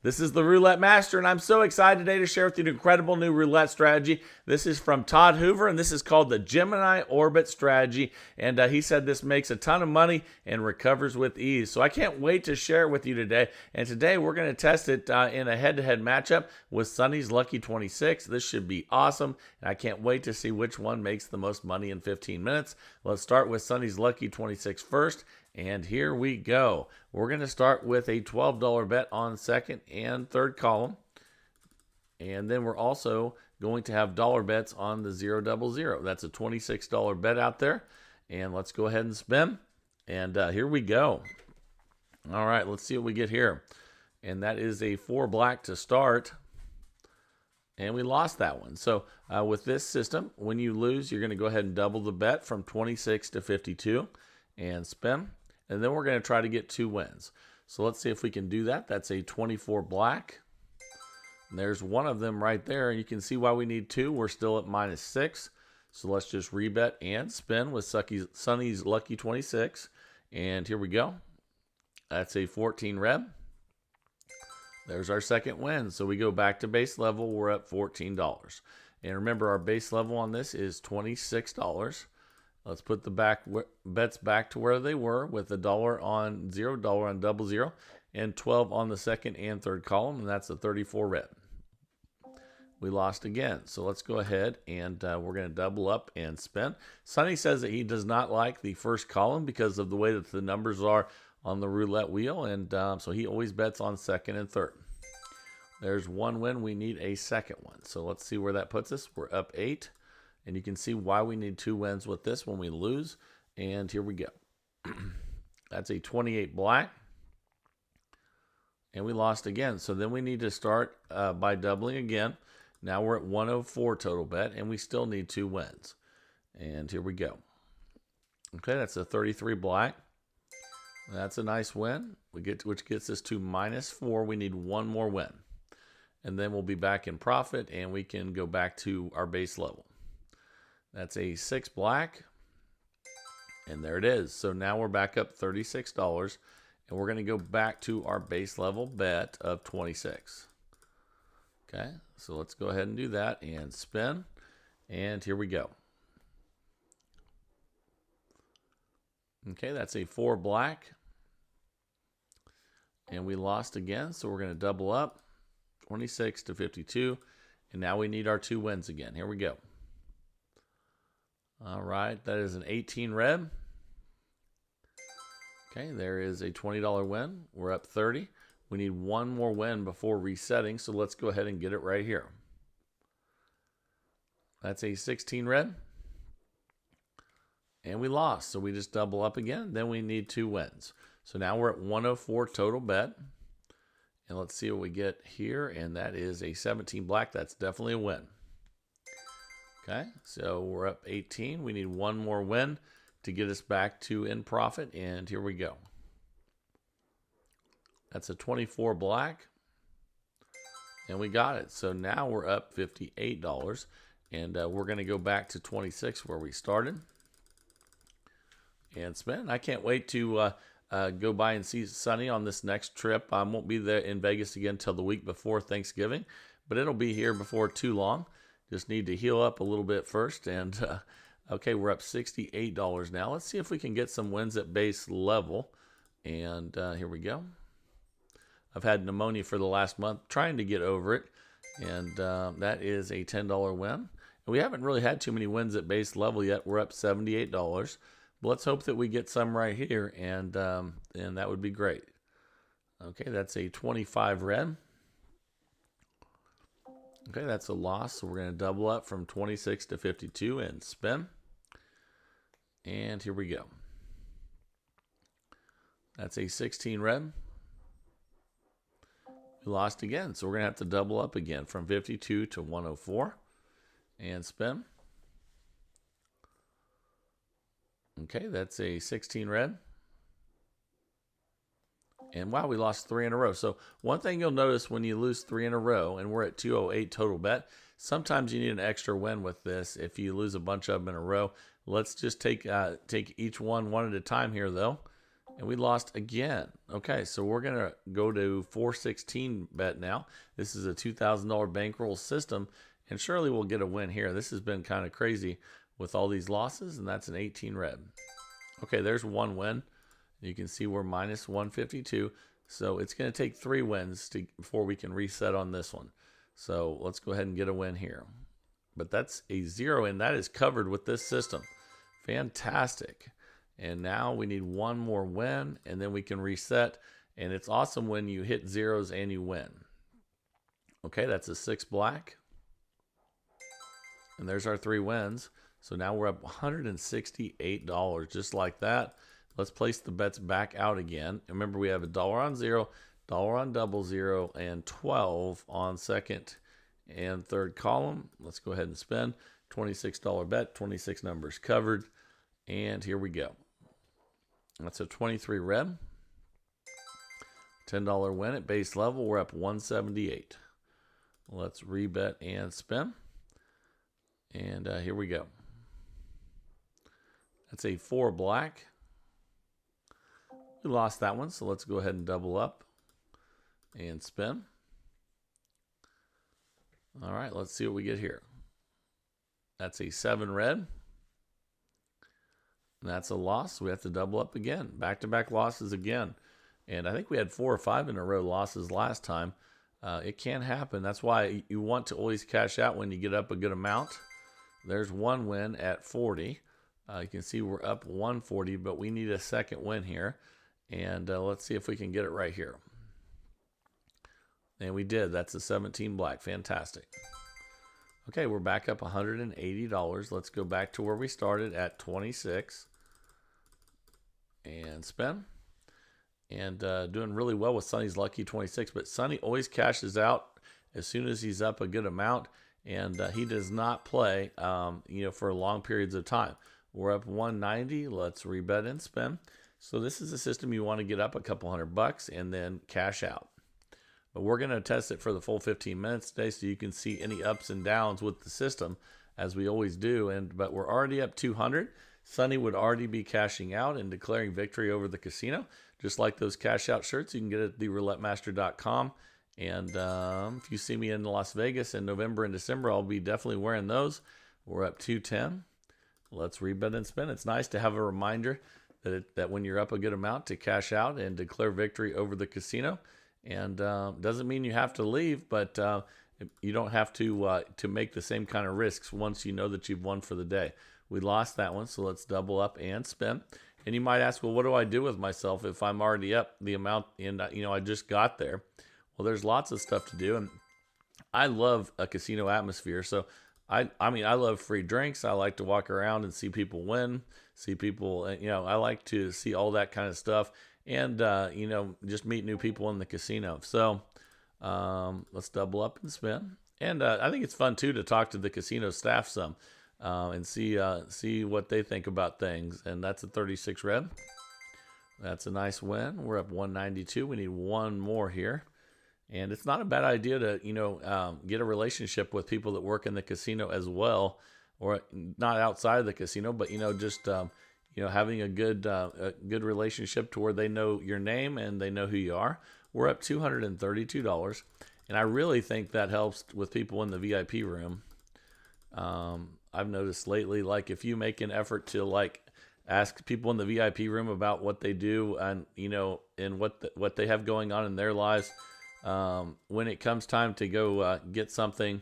This is the Roulette Master, and I'm so excited today to share with you an incredible new roulette strategy. This is from Todd Hoover, and this is called the Gemini Orbit strategy. And he said this makes a ton of money and recovers with ease. So I can't wait to share it with you today. And today we're going to test it in a head-to-head matchup with Sonny's Lucky 26. This should be awesome, and I can't wait to see which one makes the most money in 15 minutes. Let's start with Sonny's Lucky 26 first. And here we go. We're going to start with a $12 bet on second and third column. And then we're also going to have dollar bets on the 000. That's a $26 bet out there. And let's go ahead and spin. And here we go. All right, let's see what we get here. And that is a 4 black to start. And we lost that one. So with this system, when you lose, you're going to go ahead and double the bet from 26 to 52 and spin. And then we're going to try to get 2 wins. So let's see if we can do that. That's a 24 black. And there's one of them right there. And you can see why we need 2. We're still at -6. So let's just rebet and spin with Sonny's Lucky 26. And here we go. That's a 14 red. There's our second win. So we go back to base level. We're at $14. And remember, our base level on this is $26. Let's put the bets back to where they were with $1 on $0 on 00, and 12 on the second and third column, and that's a 34 red. We lost again, so let's go ahead and we're going to double up and spin. Sonny says that he does not like the first column because of the way that the numbers are on the roulette wheel, and so he always bets on second and third. There's one win. We need a second one, so let's see where that puts us. We're up 8. And you can see why we need 2 wins with this when we lose. And here we go. That's a 28 black. And we lost again. So then we need to start by doubling again. Now we're at 104 total bet. And we still need 2 wins. And here we go. Okay, that's a 33 black. That's a nice win. Which gets us to -4. We need 1 more win. And then we'll be back in profit. And we can go back to our base level. That's a 6 black, and there it is. So now we're back up $36, and we're going to go back to our base level bet of 26. Okay, so let's go ahead and do that and spin, and here we go. Okay, that's a 4 black, and we lost again, so we're going to double up, 26 to 52, and now we need our 2 wins again. Here we go. All right, that is an 18 red. Okay, there is a $20 win. We're up 30. We need 1 more win before resetting, so let's go ahead and get it right here. That's a 16 red. And we lost, so we just double up again. Then we need 2 wins. So now we're at 104 total bet. And let's see what we get here, and that is a 17 black. That's definitely a win. Okay, so we're up 18. We need 1 more win to get us back to in profit, and here we go. That's a 24 black, and we got it. So now we're up $58, and we're going to go back to 26 where we started and spin. I can't wait to go by and see Sonny on this next trip. I won't be there in Vegas again until the week before Thanksgiving, but it'll be here before too long. Just need to heal up a little bit first. And, okay, we're up $68 now. Let's see if we can get some wins at base level. And here we go. I've had pneumonia for the last month, trying to get over it. And that is a $10 win. And we haven't really had too many wins at base level yet. We're up $78. But let's hope that we get some right here. And that would be great. Okay, that's a 25 red. Okay, that's a loss, so we're going to double up from 26 to 52 and spin. And here we go. That's a 16 red. We lost again, so we're going to have to double up again from 52 to 104 and spin. Okay, that's a 16 red. And wow, we lost 3 in a row. So one thing you'll notice when you lose 3 in a row, and we're at 208 total bet, sometimes you need an extra win with this if you lose a bunch of them in a row. Let's just take each one at a time here, though. and we lost again. Okay, so we're going to go to 416 bet now. This is a $2,000 bankroll system, and surely we'll get a win here. This has been kind of crazy with all these losses, and that's an 18 red. Okay, there's one win. You can see we're minus 152, so it's going to take 3 wins before we can reset on this one. So let's go ahead and get a win here. But that's a 0, and that is covered with this system. Fantastic. And now we need one more win, and then we can reset. And it's awesome when you hit zeros and you win. Okay, that's a 6 black. And there's our 3 wins. So now we're up $168 just like that. Let's place the bets back out again. Remember, we have $1 on 0, $1 on double 0, and 12 on second and third column. Let's go ahead and spin. $26 bet, 26 numbers covered. And here we go. That's a 23 red. $10 win at base level. We're up 178. Let's rebet and spin. And here we go. That's a 4 black. We lost that one, so let's go ahead and double up and spin. All right, let's see what we get here. That's a 7 red. That's a loss. We have to double up again. Back-to-back losses again. And I think we had 4 or 5 in a row losses last time. It can happen. That's why you want to always cash out when you get up a good amount. There's one win at 40. You can see we're up 140, but we need a second win here. And let's see if we can get it right here. And we did. That's a 17 black. Fantastic. Okay, we're back up $180. Let's go back to where we started at 26. And spin. And doing really well with Sonny's Lucky 26. But Sonny always cashes out as soon as he's up a good amount. And he does not play for long periods of time. We're up 190. Let's rebet and spin. So this is a system you want to get up a couple $100 and then cash out. But we're going to test it for the full 15 minutes today so you can see any ups and downs with the system as we always do. But we're already up 200. Sonny would already be cashing out and declaring victory over the casino. Just like those cash out shirts, you can get it at theroulettemaster.com. And if you see me in Las Vegas in November and December, I'll be definitely wearing those. We're up 210. Let's rebet and spin. It's nice to have a reminder that when you're up a good amount to cash out and declare victory over the casino. And doesn't mean you have to leave, but you don't have to make the same kind of risks once you know that you've won for the day. We lost that one, so let's double up and spin. And you might ask, well, what do I do with myself if I'm already up the amount and I just got there? Well, there's lots of stuff to do, and I love a casino atmosphere. So I love free drinks. I like to walk around and see people win, see people, I like to see all that kind of stuff. And, just meet new people in the casino. So let's double up and spin. And I think it's fun, too, to talk to the casino staff some and see what they think about things. And that's a 36 red. That's a nice win. We're up 192. We need one more here. And it's not a bad idea to, get a relationship with people that work in the casino as well, or not outside of the casino, but, having a good relationship to where they know your name and they know who you are. We're up $232. And I really think that helps with people in the VIP room. I've noticed lately, like if you make an effort to ask people in the VIP room about what they do and, and what they have going on in their lives, when it comes time to go get something,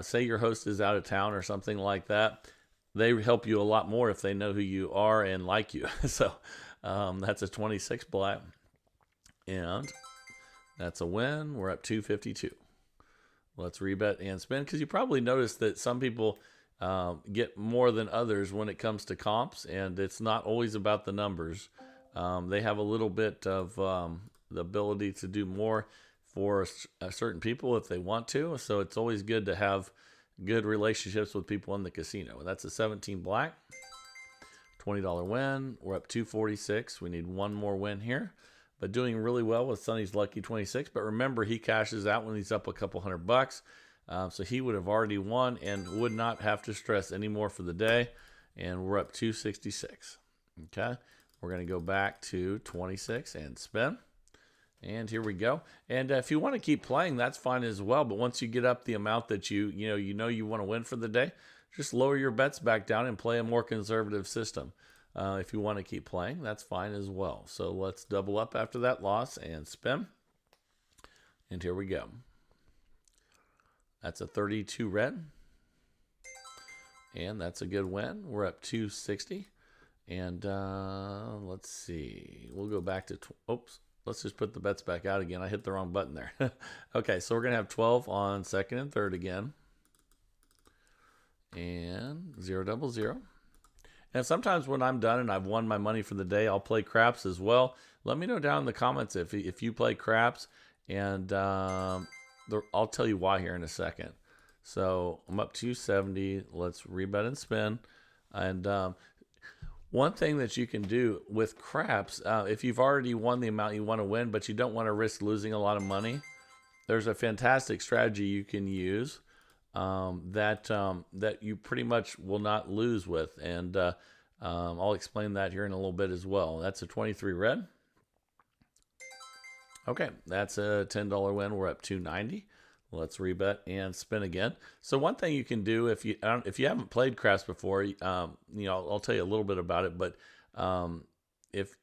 say your host is out of town or something like that, they help you a lot more if they know who you are and like you. So that's a 26 black. And that's a win. We're up 252. Let's rebet and spin, because you probably noticed that some people get more than others when it comes to comps, and it's not always about the numbers. They have a little bit of the ability to do more for certain people if they want to. So it's always good to have good relationships with people in the casino. That's a 17 black. $20 win. We're up 246. We need one more win here. But doing really well with Sonny's Lucky 26. But remember, he cashes out when he's up a couple $100. So he would have already won and would not have to stress anymore for the day. And we're up 266. Okay. We're going to go back to 26 and spin. And here we go. And if you want to keep playing, that's fine as well. But once you get up the amount that you want to win for the day, just lower your bets back down and play a more conservative system. If you want to keep playing, that's fine as well. So let's double up after that loss and spin. And here we go. That's a 32 red. And that's a good win. We're up 260. And let's see. We'll go back to, oops. Let's just put the bets back out again. I hit the wrong button there. Okay, so we're going to have 12 on second and third again. And 0 double 0. And sometimes when I'm done and I've won my money for the day, I'll play craps as well. Let me know down in the comments if you play craps. And I'll tell you why here in a second. So I'm up 270. Let's rebet and spin. And one thing that you can do with craps, if you've already won the amount you want to win, but you don't want to risk losing a lot of money, there's a fantastic strategy you can use that you pretty much will not lose with. And I'll explain that here in a little bit as well. That's a 23 red. Okay, that's a $10 win. We're up 290. Let's rebet and spin again. So one thing you can do if you haven't played craps before, I'll tell you a little bit about it. But if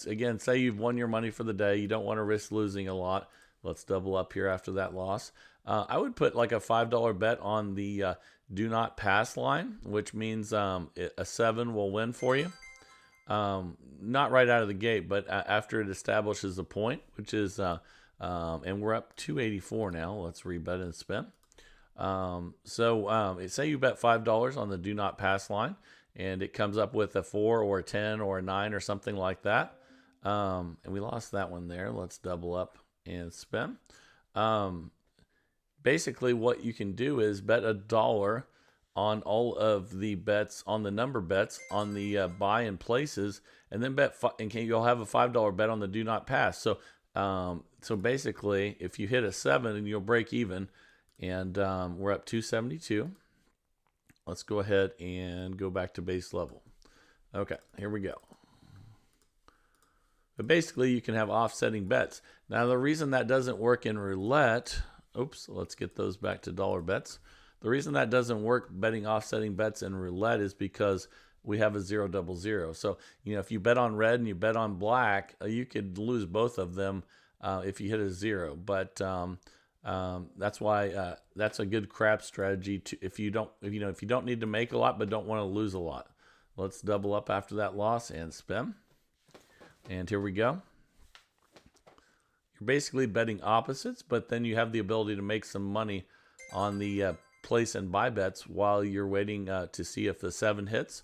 again, say you've won your money for the day, you don't want to risk losing a lot. Let's double up here after that loss. I would put like a $5 bet on the do not pass line, which means a 7 will win for you. Not right out of the gate, but after it establishes a point, which is and we're up 284 now. Let's rebet and spin. Say you bet $5 on the do not pass line, and it comes up with a 4 or a 10 or a 9 or something like that. And we lost that one there. Let's double up and spin. Basically, what you can do is bet $1 on all of the bets, on the number bets, on the buy in places, and then you'll have a $5 bet on the do not pass. So basically, if you hit a 7, and you'll break even, and we're up 272. Let's go ahead and go back to base level. Okay, here we go. But basically, you can have offsetting bets. Now, the reason that doesn't work in roulette, let's get those back to dollar bets. The reason that doesn't work betting offsetting bets in roulette is because we have a 0 double 0. So, if you bet on red and you bet on black, you could lose both of them if you hit a 0. But that's why that's a good crap strategy if you don't need to make a lot but don't want to lose a lot. Let's double up after that loss and spin. And here we go. You're basically betting opposites, but then you have the ability to make some money on the place and buy bets while you're waiting to see if the 7 hits,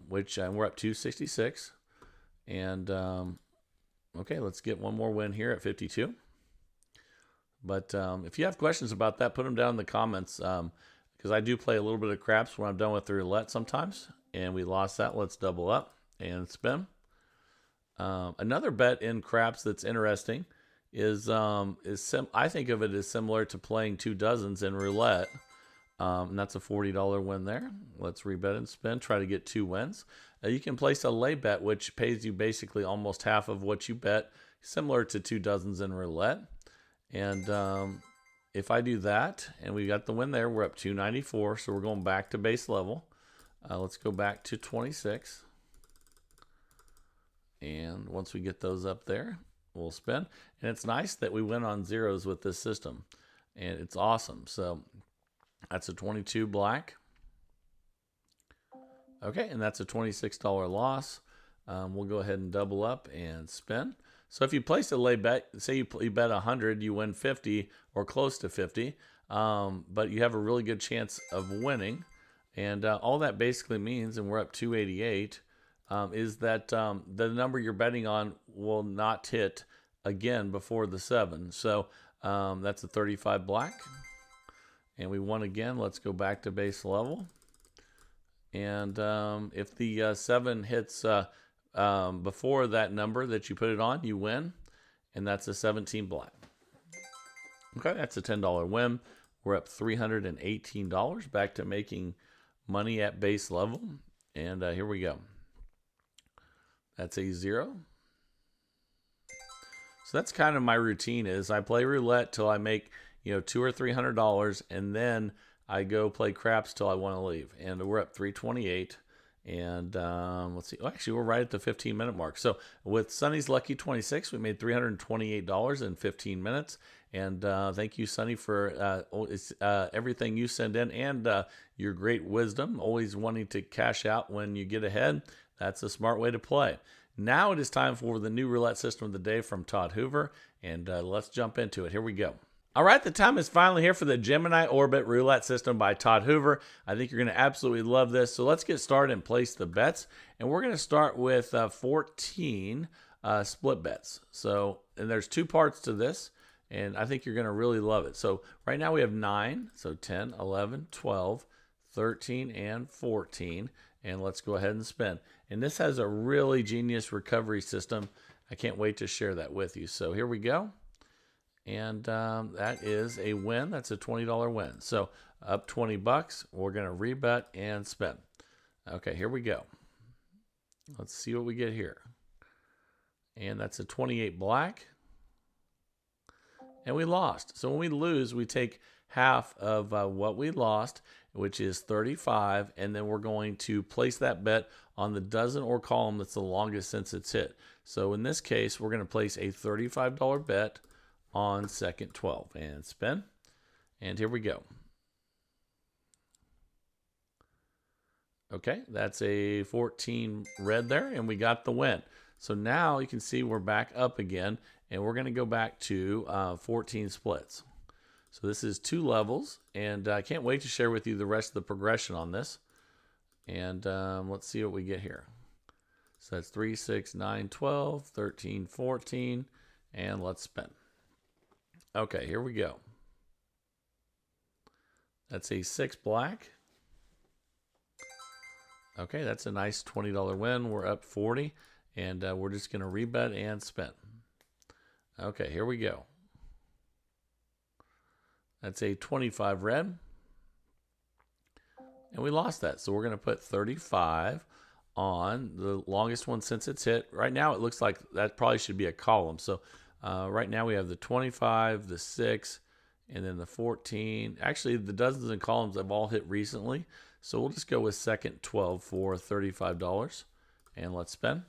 which we're up 266. And okay, let's get one more win here at 52. But if you have questions about that, put them down in the comments, because I do play a little bit of craps when I'm done with the roulette sometimes. And we lost that. Let's double up and spin. Another bet in craps that's interesting is I think of it as similar to playing 2 dozens in roulette. And that's a $40 win there. Let's rebet and spin. Try to get 2 wins. You can place a lay bet, which pays you basically almost half of what you bet, similar to 2 dozens in roulette. And if I do that, and we got the win there, we're up 294. So we're going back to base level. Let's go back to 26. And once we get those up there, we'll spin. And it's nice that we win on zeros with this system. And it's awesome. So that's a 22 black. Okay, and that's a $26 loss. We'll go ahead and double up and spin. So if you place a lay bet, say you bet 100, you win 50 or close to 50, but you have a really good chance of winning. And all that basically means, and we're up 288, is that the number you're betting on will not hit again before the 7. So that's a 35 black. And we won again. Let's go back to base level. And if the 7 hits before that number that you put it on, you win. And that's a 17 black. Okay, that's a $10 win. We're up $318, back to making money at base level. And here we go. That's a 0. So that's kind of my routine is I play roulette till I make, $200 or $300, and then I go play craps till I want to leave. And we're up 328. And let's see. Oh, actually, we're right at the 15-minute mark. So with Sonny's Lucky 26, we made $328 in 15 minutes. And thank you, Sonny, for everything you send in and your great wisdom, always wanting to cash out when you get ahead. That's a smart way to play. Now it is time for the new roulette system of the day from Todd Hoover, and let's jump into it. Here we go. All right, the time is finally here for the Gemini Orbit roulette system by Todd Hoover. I think you're going to absolutely love this. So let's get started and place the bets. And we're going to start with 14 split bets. And there's 2 parts to this, and I think you're going to really love it. So right now we have 9, so 10, 11, 12, 13, and 14. And let's go ahead and spin. And this has a really genius recovery system. I can't wait to share that with you. So here we go. And that is a win. That's a $20 win. So up $20. We're going to rebet and spin. Okay, here we go. Let's see what we get here. And that's a 28 black. And we lost. So when we lose, we take half of what we lost, which is 35, and then we're going to place that bet on the dozen or column that's the longest since it's hit. So in this case, we're going to place a $35 bet on second 12 and spin. And here we go. Okay, that's a 14 red there, and we got the win. So now you can see we're back up again, and we're going to go back to 14 splits. So this is 2 levels, and I can't wait to share with you the rest of the progression on this. And let's see what we get here. So that's 3, 6, 9, 12, 13, 14, and let's spin. Okay, here we go. That's a 6 black. Okay, that's a nice $20 win. We're up 40, and we're just going to rebet and spin. Okay, here we go. That's a 25 red. And we lost that. So we're going to put 35 on the longest one since it's hit. Right now it looks like that probably should be a column. So right now we have the 25, the 6, and then the 14. Actually, the dozens and columns have all hit recently. So we'll just go with second 12 for $35. And let's spin.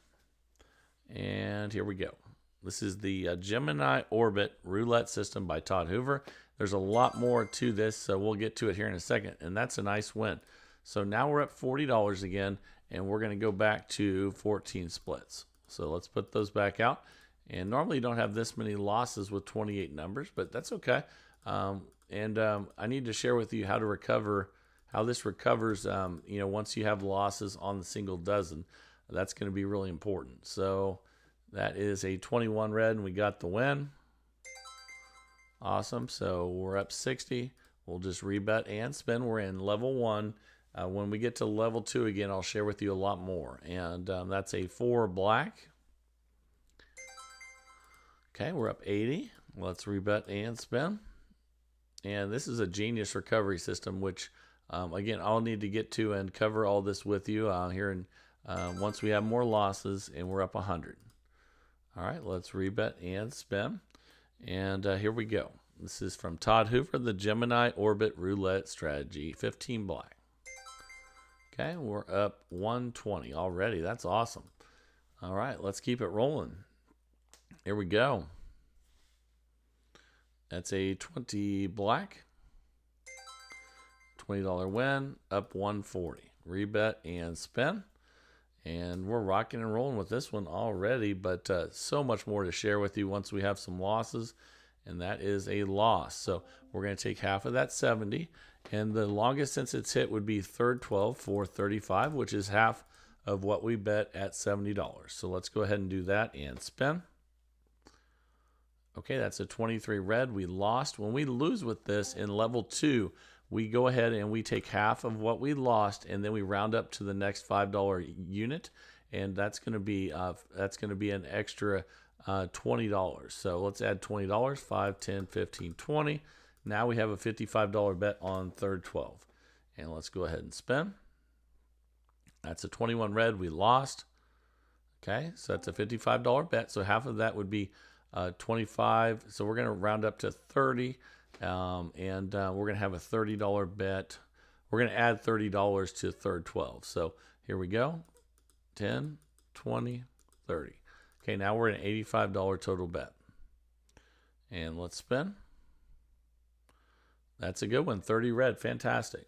And here we go. This is the Gemini Orbit roulette system by Todd Hoover. There's a lot more to this, so we'll get to it here in a second. And that's a nice win. So now we're up $40 again, and we're going to go back to 14 splits. So let's put those back out. And normally you don't have this many losses with 28 numbers, but that's okay. I need to share with you how to recover, how this recovers, once you have losses on the single dozen. That's going to be really important. So that is a 21 red, and we got the win. Awesome. So we're up 60. We'll just rebet and spin. We're in level 1. When we get to level 2 again, I'll share with you a lot more. And that's a 4 black. Okay, we're up 80. Let's rebet and spin. And this is a genius recovery system, which, again, I'll need to get to and cover all this with you here in, once we have more losses and we're up 100. All right, let's rebet and spin. And here we go. This is from Todd Hoover, the Gemini Orbit Roulette Strategy, 15 black. Okay, we're up 120 already. That's awesome. All right, let's keep it rolling. Here we go. That's a 20 black. $20 win, up 140. Rebet and spin. And we're rocking and rolling with this one already, but so much more to share with you once we have some losses, and that is a loss. So we're going to take half of that 70, and the longest since it's hit would be third 12 for 35, which is half of what we bet at $70. So let's go ahead and do that and spin. Okay, that's a 23 red. We lost. When we lose with this in level 2, we go ahead and we take half of what we lost, and then we round up to the next $5 unit, and that's going to be an extra $20. So let's add $20. 5, 10, 15, 20. Now we have a $55 bet on third 12, and let's go ahead and spin. That's a 21 red. We lost. Okay, so that's a $55 bet. So half of that would be 25. So we're going to round up to 30, and we're going to have a $30 bet. We're going to add $30 to third 12. So here we go, 10, 20, 30. Okay, now we're at an $85 total bet. And let's spin. That's a good one, 30 red, fantastic.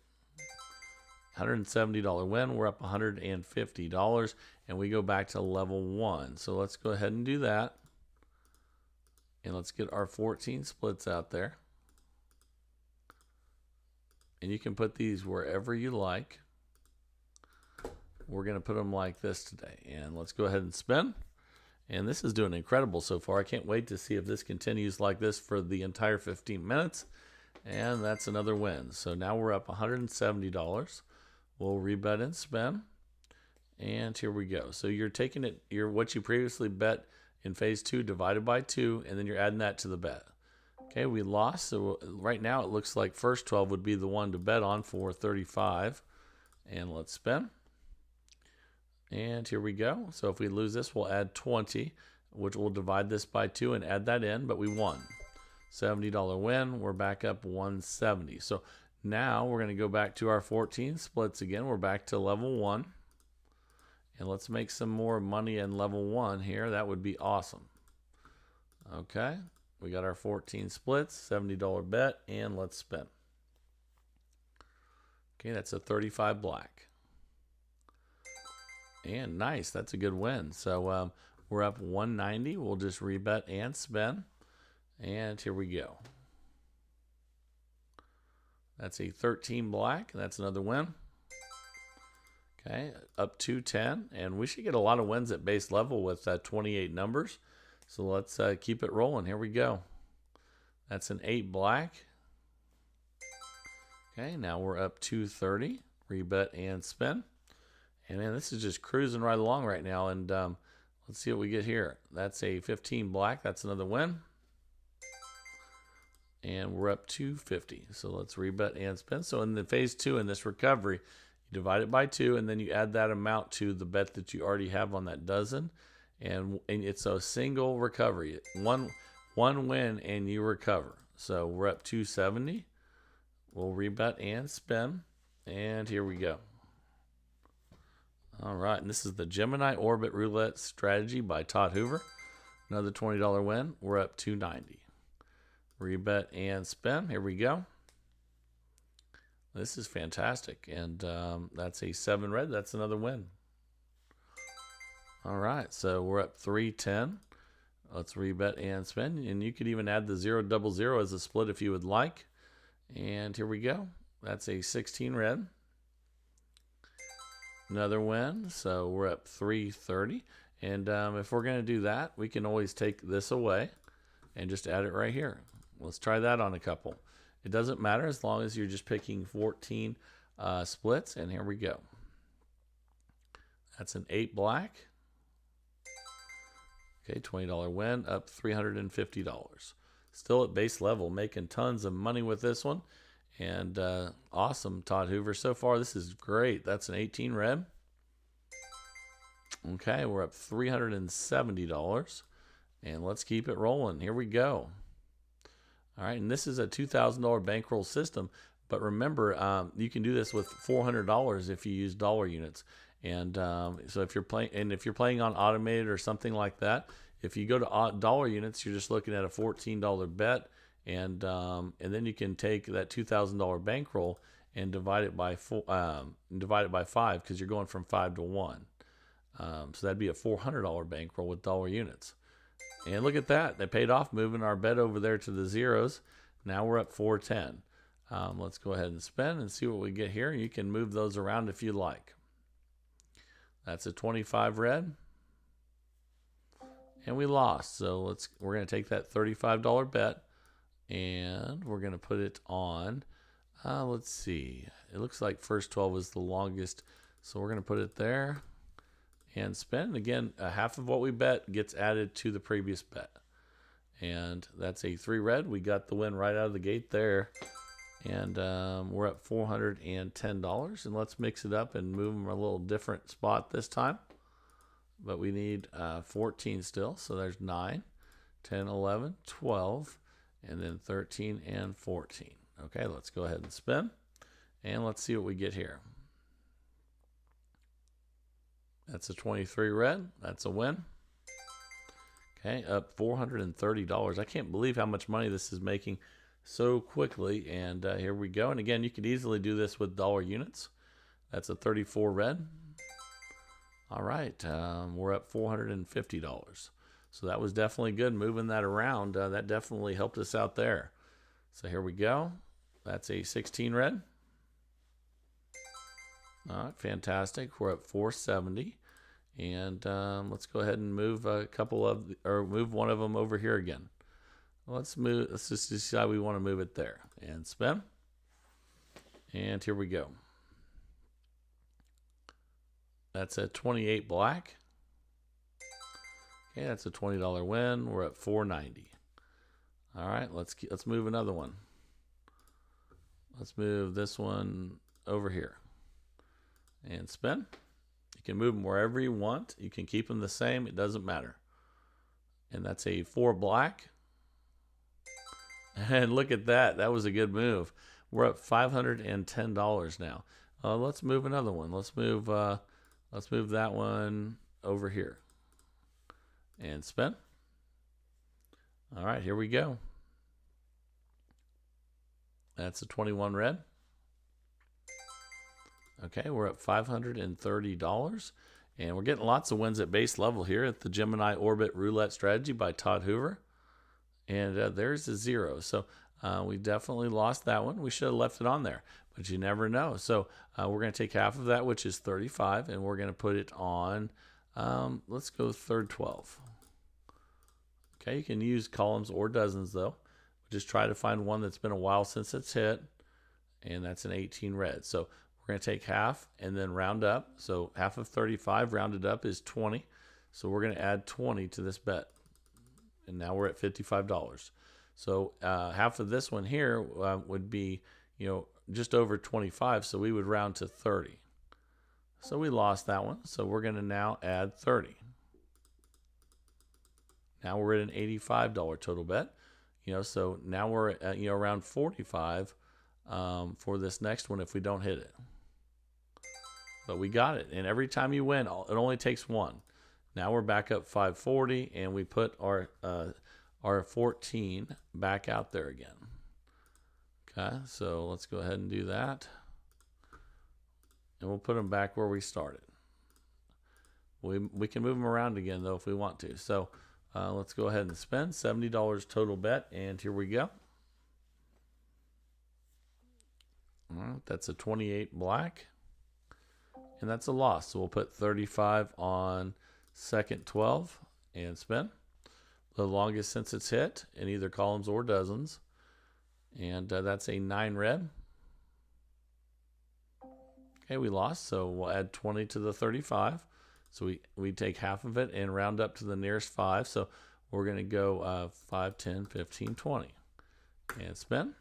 $170 win, we're up $150, and we go back to level 1. So let's go ahead and do that. And let's get our 14 splits out there. And you can put these wherever you like. We're going to put them like this today. And let's go ahead and spin. And this is doing incredible so far. I can't wait to see if this continues like this for the entire 15 minutes. And that's another win. So now we're up $170. We'll rebet and spin. And here we go. So you're taking it, what you previously bet in phase 2 divided by 2, and then you're adding that to the bet. Okay, we lost. So right now it looks like first 12 would be the one to bet on for 35. And let's spin. And here we go. So if we lose this, we'll add 20, which will divide this by 2 and add that in, but we won. $70 win. We're back up 170. So now we're going to go back to our 14 splits again. We're back to level 1. And let's make some more money in level 1 here. That would be awesome. Okay. We got our 14 splits, $70 bet, and let's spin. Okay, that's a 35 black. And nice, that's a good win. So we're up 190. We'll just rebet and spin. And here we go. That's a 13 black. That's another win. Okay, up 210. And we should get a lot of wins at base level with 28 numbers. So let's keep it rolling. Here we go. That's an 8 black. Okay, now we're up 230. Rebet and spin. And man, this is just cruising right along right now. And let's see what we get here. That's a 15 black. That's another win. And we're up 250. So let's rebet and spin. So in the phase 2 in this recovery, you divide it by 2, and then you add that amount to the bet that you already have on that dozen. And it's a single recovery. One win and you recover. So we're up 270. We'll rebet and spin. And here we go. All right, and this is the Gemini Orbit Roulette Strategy by Todd Hoover. Another $20 win. We're up 290. Rebet and spin. Here we go. This is fantastic. And that's a 7 red. That's another win. All right, so we're up 310. Let's rebet and spin. And you could even add the 000 as a split if you would like. And here we go. That's a 16 red. Another win. So we're up 330. And if we're going to do that, we can always take this away and just add it right here. Let's try that on a couple. It doesn't matter as long as you're just picking 14 splits. And here we go. That's an 8 black. Okay, $20 win, up $350. Still at base level, making tons of money with this one. And awesome, Todd Hoover. So far, this is great. That's an 18 red. Okay, we're up $370. And let's keep it rolling. Here we go. All right, and this is a $2,000 bankroll system. But remember, you can do this with $400 if you use dollar units. And so if you're playing on automated or something like that, if you go to dollar units, you're just looking at a $14 bet, and then you can take that $2,000 bankroll and divide it by 5 because you're going from 5 to 1. So that'd be a $400 bankroll with dollar units. And look at that, they paid off, moving our bet over there to the zeros. Now we're up 410. Let's go ahead and spin and see what we get here. You can move those around if you like. That's a 25 red. And we lost. So we're going to take that $35 bet and we're going to put it on. Let's see. It looks like first 12 was the longest. So we're going to put it there and spin. Again, half of what we bet gets added to the previous bet. And that's a 3 red. We got the win right out of the gate there. And we're at $410. And let's mix it up and move them a little different spot this time. but we need 14 still. So there's 9, 10, 11, 12, and then 13 and 14. Okay, let's go ahead and spin, and let's see what we get here. That's a 23 red. That's a win. Okay, up $430. I can't believe how much money this is making so quickly. And here we go. And again, you could easily do this with dollar units. That's a 34 red. All right, we're up $450. So that was definitely good moving that around. That definitely helped us out there. So here we go. That's a 16 red. All right, fantastic. We're at 470. And let's go ahead and move move one of them over here again. Let's just decide we want to move it there and spin. And here we go. That's a 28 black. Okay, that's a $20 win. We're at 490. All right, let's move another one. Let's move this one over here and spin. You can move them wherever you want. You can keep them the same. It doesn't matter. And that's a 4 black. And look at that. That was a good move. We're up $510 now. Let's move another one. Let's move that one over here and spin. All right, here we go. That's a 21 red. Okay, we're at $530, and we're getting lots of wins at base level here at the Gemini Orbit Roulette Strategy by Todd Hoover. And there's a 0. So we definitely lost that one. We should have left it on there, but you never know. So we're going to take half of that, which is 35, and we're going to put it on, let's go third 12. Okay, you can use columns or dozens, though. Just try to find one that's been a while since it's hit, and that's an 18 red. So we're going to take half and then round up. So half of 35 rounded up is 20. So we're going to add 20 to this bet. And now we're at $55. So half of this one here would be, just over 25. So we would round to 30. So we lost that one. So we're going to now add 30. Now we're at an $85 total bet. So now we're at, around 45 for this next one if we don't hit it. But we got it. And every time you win, it only takes one. Now we're back up 540, and we put our 14 back out there again. Okay, so let's go ahead and do that. And we'll put them back where we started. We can move them around again, though, if we want to. So let's go ahead and spend $70 total bet, and here we go. All right, that's a 28 black. And that's a loss. So we'll put 35 on second 12 and spin. The longest since it's hit in either columns or dozens. And that's a 9 red. Okay, we lost. So we'll add 20 to the 35. So we take half of it and round up to the nearest 5. So we're going to go 5, 10, 15, 20. And spin.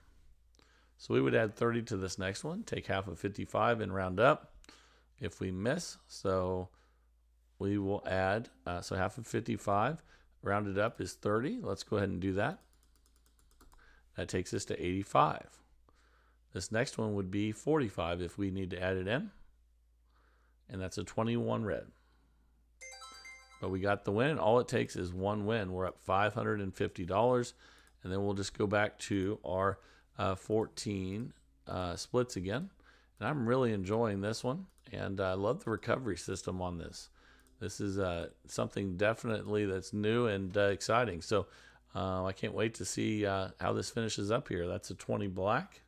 So we would add 30 to this next one. Take half of 55 and round up. If we miss, so we will add, so half of 55, rounded up is 30. Let's go ahead and do that. That takes us to 85. This next one would be 45 if we need to add it in. And that's a 21 red. But we got the win. All it takes is one win. We're up $550. And then we'll just go back to our 14 splits again. And I'm really enjoying this one. And I love the recovery system on this. This is something definitely that's new and exciting. So I can't wait to see how this finishes up here. That's a 20 black.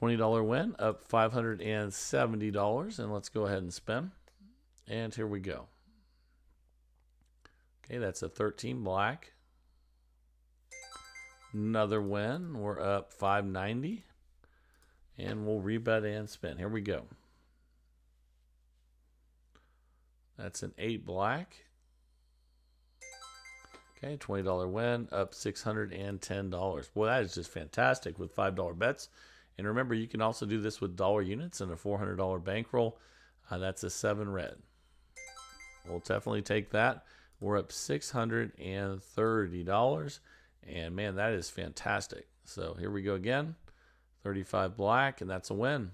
$20 win, up $570. And let's go ahead and spin. And here we go. Okay, that's a 13 black. Another win. We're up $590. And we'll rebet and spin. Here we go. That's an 8 black. Okay, $20 win, up $610. Boy, that is just fantastic with $5 bets. And remember, you can also do this with dollar units and a $400 bankroll. That's a 7 red. We'll definitely take that. We're up $630. And man, that is fantastic. So here we go again. 35 black, and that's a win.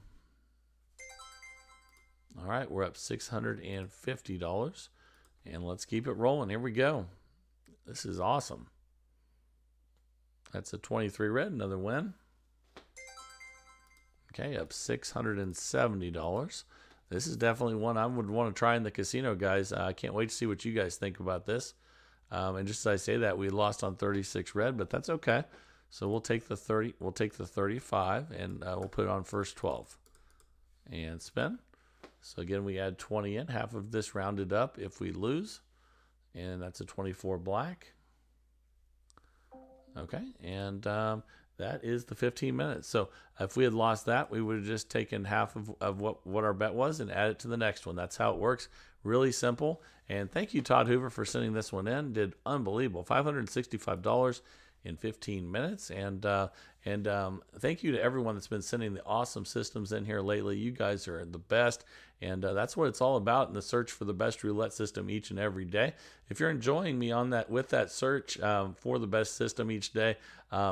All right, we're up $650. And let's keep it rolling. Here we go. This is awesome. That's a 23 red, another win. Okay, up $670. This is definitely one I would want to try in the casino, guys. I can't wait to see what you guys think about this. And just as I say that, we lost on 36 red, but that's okay. So we'll take the 30. We'll take the 35, and we'll put it on first 12. And spin. So again, we add 20 in. Half of this rounded up if we lose, and that's a 24 black. Okay, and that is the 15 minutes. So if we had lost that, we would have just taken half of what our bet was and add it to the next one. That's how it works. Really simple. And thank you, Todd Hoover, for sending this one in. Did unbelievable. $565 in 15 minutes. And thank you to everyone that's been sending the awesome systems in here lately. You guys are the best. And that's what it's all about in the search for the best roulette system each and every day. If you're enjoying me on that with that search for the best system each day,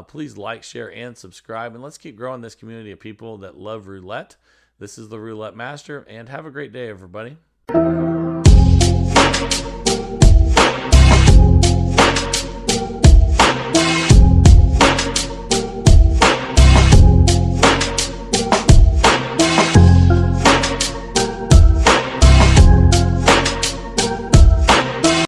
please like, share, and subscribe. And let's keep growing this community of people that love roulette. This is the Roulette Master, and have a great day, everybody.